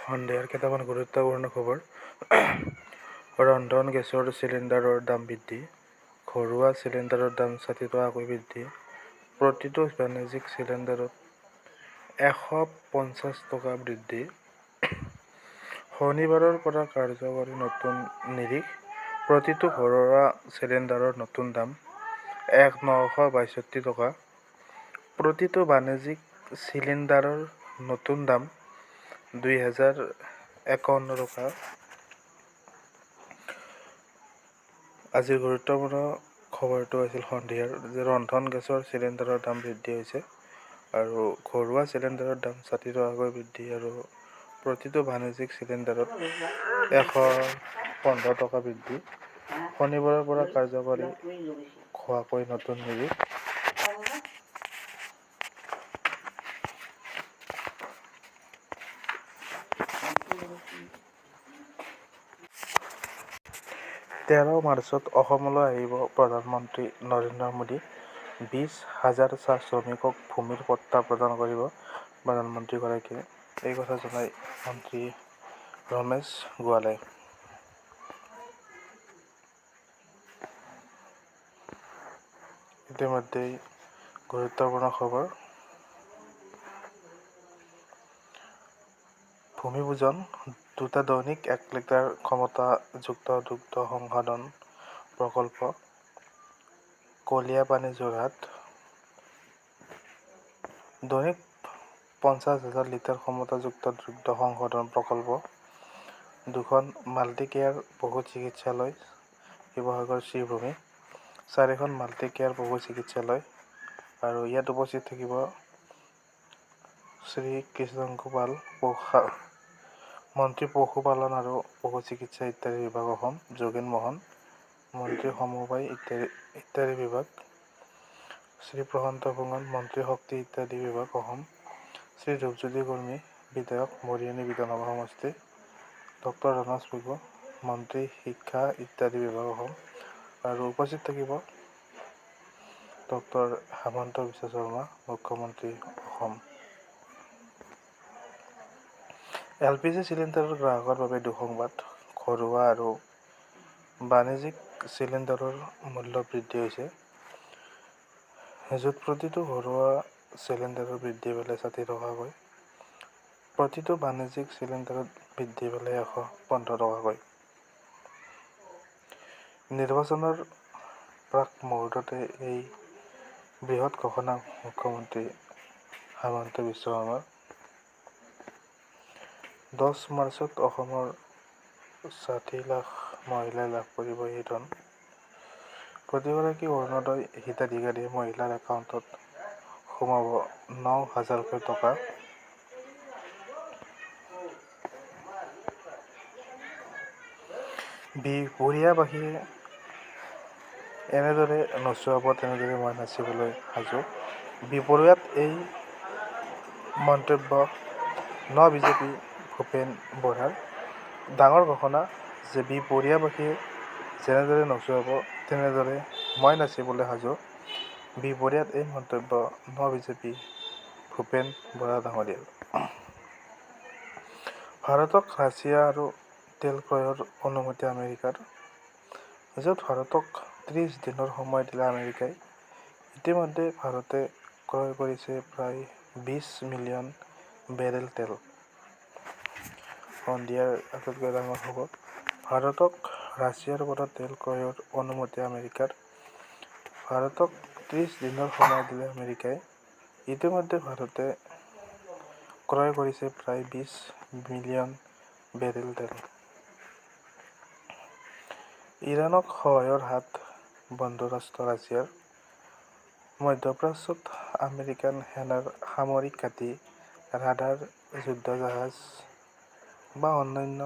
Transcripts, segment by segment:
সন্ধিয়াৰ কেইটামান গুৰুত্বপূৰ্ণ খবৰ। ৰন্ধন গেছৰ চিলিণ্ডাৰৰ দাম বৃদ্ধি। ঘৰুৱা চিলিণ্ডাৰৰ দাম ৬০ টকাকৈ বৃদ্ধি। প্ৰতিটো বাণিজ্যিক চিলিণ্ডাৰত ১৫০ টকা বৃদ্ধি। শনিবাৰৰ পৰা কাৰ্যকৰী নতুন নিৰিখ। প্ৰতিটো ঘৰুৱা চিলিণ্ডাৰৰ নতুন দাম ১,৯৬২ টকা। প্ৰতিটো বাণিজ্যিক চিলিণ্ডাৰৰ নতুন দাম ২,০৫১ টকা। আজিৰ গুৰুত্বপূৰ্ণ খবৰটো আছিল সন্ধিয়াৰ যে ৰন্ধন গেছৰ চিলিণ্ডাৰৰ দাম বৃদ্ধি হৈছে আৰু ঘৰুৱা চিলিণ্ডাৰৰ দাম ৬০ টকাকৈ বৃদ্ধি আৰু প্ৰতিটো বাণিজ্যিক চিলিণ্ডাৰত ১১৫ টকা বৃদ্ধি। শনিবাৰৰ পৰা কাৰ্যকৰী হোৱাকৈ নতুন নিৰিখ। তেৰ মাৰ্চত অসমলৈ আহিব প্ৰধানমন্ত্ৰী নৰেন্দ্ৰ মোদী। ২০,০০০ চাহ শ্ৰমিকক ভূমিৰ পট্টা প্ৰদান কৰিব প্ৰধানমন্ত্ৰীগৰাকীয়ে। এই কথা জনাই মন্ত্ৰী ৰমেশ গোৱালাই। ইতিমধ্যেই গুৰুত্বপূৰ্ণ খবৰ। ভূমি পূজন। দুটা দৈনিক ১ লিটাৰ ক্ষমতাযুক্ত দুগ্ধ সংসাধন প্ৰকল্প কলিয়াপানী যোৰহাট। দৈনিক ৫০,০০০ লিটাৰ ক্ষমতাযুক্ত দুগ্ধ সংশোধন প্ৰকল্প। দুখন মাল্টিকেয়াৰ পশু চিকিৎসালয় শিৱসাগৰ শ্ৰীভূমি। ৪খন মাল্টিকেয়াৰ পশু চিকিৎসালয় আৰু ইয়াত উপস্থিত থাকিব শ্ৰী কৃষ্ণগোপাল মন্ত্ৰী পশুপালন আৰু পশু চিকিৎসা ইত্যাদি বিভাগ অসম, যোগেন মোহন মন্ত্ৰী সমবায় ইত্যাদি বিভাগ, শ্ৰী প্ৰশান্ত ফুকন মন্ত্ৰী শক্তি ইত্যাদি বিভাগ অসম, শ্ৰী ৰূপজ্যোতি কুৰ্মী বিধায়ক মৰিয়নি বিধানসভা সমষ্টি, ডক্টৰ ধনজ পেগু মন্ত্ৰী শিক্ষা ইত্যাদি বিভাগ অসম আৰু উপস্থিত থাকিব ডক্টৰ হেমন্ত বিশ্ব শৰ্মা মুখ্যমন্ত্ৰী অসম। LPG চিলিণ্ডাৰৰ গ্ৰাহকৰ বাবে দুঃসংবাদ। ঘৰুৱা আৰু বাণিজ্যিক চিলিণ্ডাৰৰ মূল্য বৃদ্ধি হৈছে। য'ত প্ৰতিটো ঘৰুৱা চিলিণ্ডাৰৰ বৃদ্ধি পালে ৬০ টকাকৈ, প্ৰতিটো বাণিজ্যিক চিলিণ্ডাৰত বৃদ্ধি পালে ১১৫ টকাকৈ। নিৰ্বাচনৰ প্ৰাক মুহূৰ্ততে এই বৃহৎ ঘোষণা মুখ্যমন্ত্ৰী হেমন্ত বিশ্ব শৰ্মাৰ। ১০ মাৰ্চত অসমৰ ৬০ লাখ মহিলাই লাভ কৰিব এই ধন। প্ৰতিগৰাকী অৰুণোদয় হিতাধিকাৰী মহিলাৰ একাউণ্টত সোমাব ৯,০০০কৈ টকা। বিহপুৰীয়াবাসীয়ে এনেদৰে নচুৱাব তেনেদৰে মই নাচিবলৈ সাজু। বিহপুৰীয়াত এই মন্তব্য বিজেপি ভূপেন বৰাৰ। ডাঙৰ ঘোষণা যে বিহপুৰীয়াবাসীয়ে যেনেদৰে নচুৱাব তেনেদৰে মই নাচিবলৈ সাজু। বিহপুৰীয়াত এই মন্তব্য বিজেপি ভূপেন বৰা ডাঙৰীয়াৰ। ভাৰতক ৰাছিয়া আৰু তেল ক্ৰয়ৰ অনুমতি আমেৰিকাৰ। য'ত ভাৰতক ৩০ দিনৰ সময় দিলে আমেৰিকাই। ইতিমধ্যে ভাৰতে ক্ৰয় কৰিছে প্ৰায় ২০ মিলিয়ন বেৰেল তেল। সন্ধিয়াৰ আটাইতকৈ ডাঙৰ খবৰ। ভাৰতক ৰাছিয়াৰ পৰা তেল ক্ৰয়ৰ অনুমতি আমেৰিকাৰ। ভাৰতক ৩০ দিনৰ সময় দিলে আমেৰিকাই। ইতিমধ্যে ভাৰতে ক্ৰয় কৰিছে প্ৰায় ২০ মিলিয়ন বেৰেল তেল। ইৰাণক সহায়ৰ হাত বন্ধ ৰাষ্ট্ৰ ৰাছিয়াৰ। মধ্যপ্ৰাচ্যত আমেৰিকান সেনাৰ সামৰিক ঘাটি, ৰাডাৰ, যুদ্ধজাহাজ বা অন্যান্য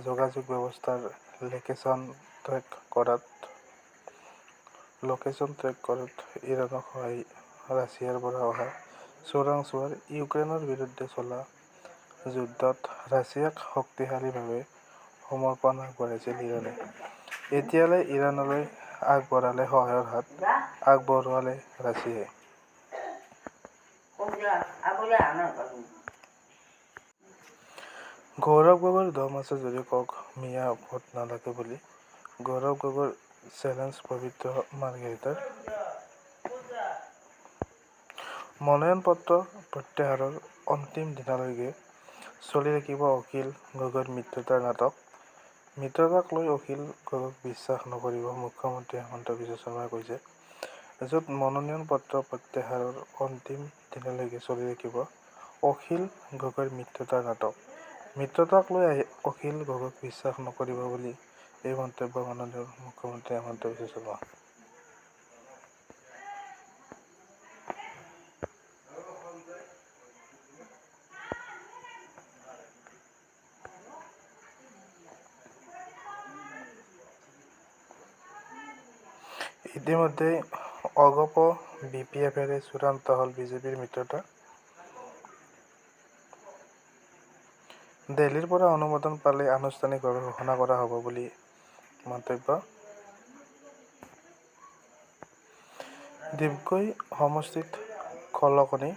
যোগাযোগ ব্যৱস্থাৰ লোকেশ্যন ট্ৰেক কৰাত ইৰাণক সহায় ৰাছিয়াৰ পৰা অহা চোৰাংচোৱাৰ। ইউক্ৰেইনৰ বিৰুদ্ধে চলা যুদ্ধত ৰাছিয়াক শক্তিশালীভাৱে সমৰ্থন আগবঢ়াইছিল ইৰাণে। এতিয়ালৈ ইৰাণলৈ আগবঢ়ালে সহায়ৰ হাত, আগবঢ়োৱালে ৰাছিয়াই। গৌৰৱ গগৈৰ দম আছে যদি কওক মিয়া ভোট নালাগে বুলি। গৌৰৱ গগৈৰ চেলেঞ্জ পবিত্ৰ মাৰ্ঘেৰিটাৰ। মনোনয়ন পত্ৰ প্ৰত্যাহাৰৰ অন্তিম দিনলৈকে চলি থাকিব অখিল গগৈৰ মিত্ৰতাৰ নাটক। মিত্ৰতাক লৈ অখিল গগৈক বিশ্বাস নকৰিব মুখ্যমন্ত্ৰী হিমন্ত বিশ্ব শৰ্মাই কৈছে। য'ত মনোনয়ন পত্ৰ প্ৰত্যাহাৰৰ অন্তিম দিনলৈকে চলি থাকিব অখিল গগৈৰ মিত্ৰতাৰ নাটক। মিত্ৰতাক লৈ অখিল গগৈক বিশ্বাস নকৰিব বুলি এই মন্তব্য মাননীয় মুখ্যমন্ত্ৰী হিমন্ত বিশ্ব শৰ্মা। ইতিমধ্যে অগপ BPFৰে চূড়ান্ত হ'ল বিজেপিৰ মিত্ৰতা। দিল্লীৰ পৰা অনুমোদন পালে আনুষ্ঠানিকভাৱে ঘোষণা কৰা হ'ব বুলি মন্তব্য। ডিগবৈ সমষ্টিত খলকনি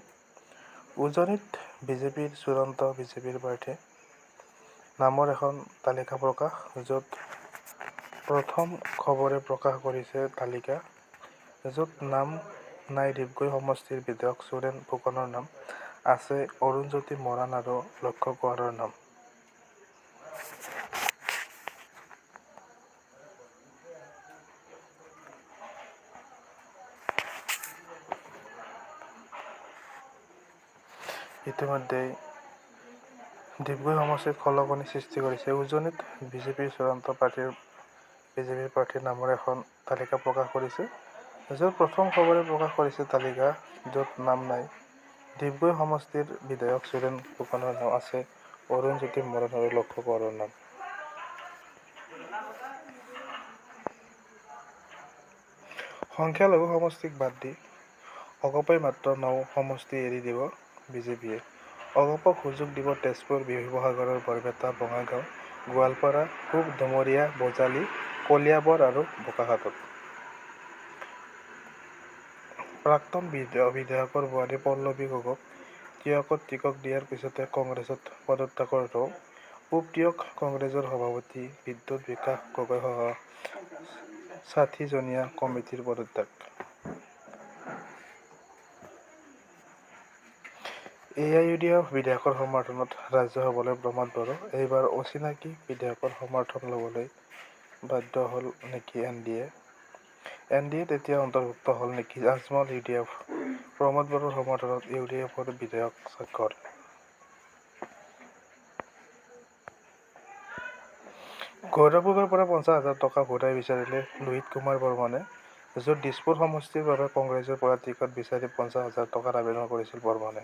উজনিত বিজেপিৰ চূড়ান্ত বিজেপিৰ প্ৰাৰ্থী নামৰ এখন তালিকা প্ৰকাশ। য'ত প্ৰথম খবৰে প্ৰকাশ কৰিছে তালিকা য'ত নাম নাই ডিগবৈ সমষ্টিৰ বিধায়ক সুৰেন ফুকনৰ নাম আছে অৰুণজ্যোতি মৰাণ আৰু লক্ষ্য কোঁৱৰৰ নাম। ইতিমধ্যে ডিগবৈ সমষ্টিত খলকনি সৃষ্টি কৰিছে। উজনিত বিজেপিৰ চূড়ান্ত বিজেপিৰ প্ৰাৰ্থীৰ নামৰ এখন তালিকা প্ৰকাশ কৰিছে। য'ত প্ৰথম খবৰে প্ৰকাশ কৰিছে তালিকা য'ত নাম নাই ডিগবৈ সমষ্টিৰ বিধায়ক সুৰেন ফুকনৰ নাম আছে অৰুণজ্যোতি মৰাণ আৰু লক্ষ্য কোঁৱৰৰ নাম। সংখ্যালঘু সমষ্টিক বাদ দি অগপই মাত্ৰ ৯ সমষ্টি এৰি দিব বিজেপিয়ে। অগপক সুযোগ দিব তেজপুৰ, শিৱসাগৰৰ বৰপেটা, বঙাইগাঁও, গোৱালপাৰা, পূব দুমৰীয়া, বজালী, কলিয়াবৰ আৰু বোকাখাতত। প্ৰাক্তন বিধায়কৰ বোৱাৰী পল্লৱী গগৈক টিয়কত টিকট দিয়াৰ পিছতে কংগ্ৰেছত পদত্যাগৰ ঢৌ। পূব টিয়ক কংগ্ৰেছৰ সভাপতি বিদ্যুৎ বিকাশ গগৈসহ ৬০জনীয়া কমিটিৰ পদত্যাগ। AIUDF বিধায়কৰ সমৰ্থনত ৰাজ্যসভালৈ প্ৰমোদ বড়ো। এইবাৰ অচিনাকি বিধায়কৰ সমৰ্থন ল'বলৈ বাধ্য হ'ল নেকি NDA? NDAত এতিয়া অন্তৰ্ভুক্ত হ'ল নেকি আজমল UDF? প্ৰমোদ বড়োৰ সমৰ্থনত UDFৰ বিধায়ক স্বাক্ষৰ। গৌৰৱ গগৈৰ পৰা ৫০,০০০ টকা ঘূৰাই বিচাৰিলে লোহিত কুমাৰ বৰ্মনে। য'ত দিছপুৰ সমষ্টিৰ বাবে কংগ্ৰেছৰ পৰা টিকট বিচাৰি ৫০,০০০ টকাৰ আবেদন কৰিছিল বৰ্মনে।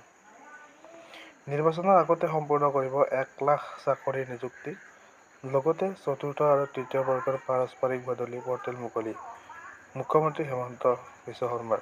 নিৰ্বাচনৰ আগতে সম্পূৰ্ণ কৰিব ১ লাখ চাকৰিৰ নিযুক্তি। লগতে চতুৰ্থ আৰু তৃতীয় বৰ্গৰ পাৰস্পৰিক বদলি পৰ্টেল মুকলি। মুখ্যমন্ত্ৰী হিমন্ত বিশ্ব শৰ্মাৰ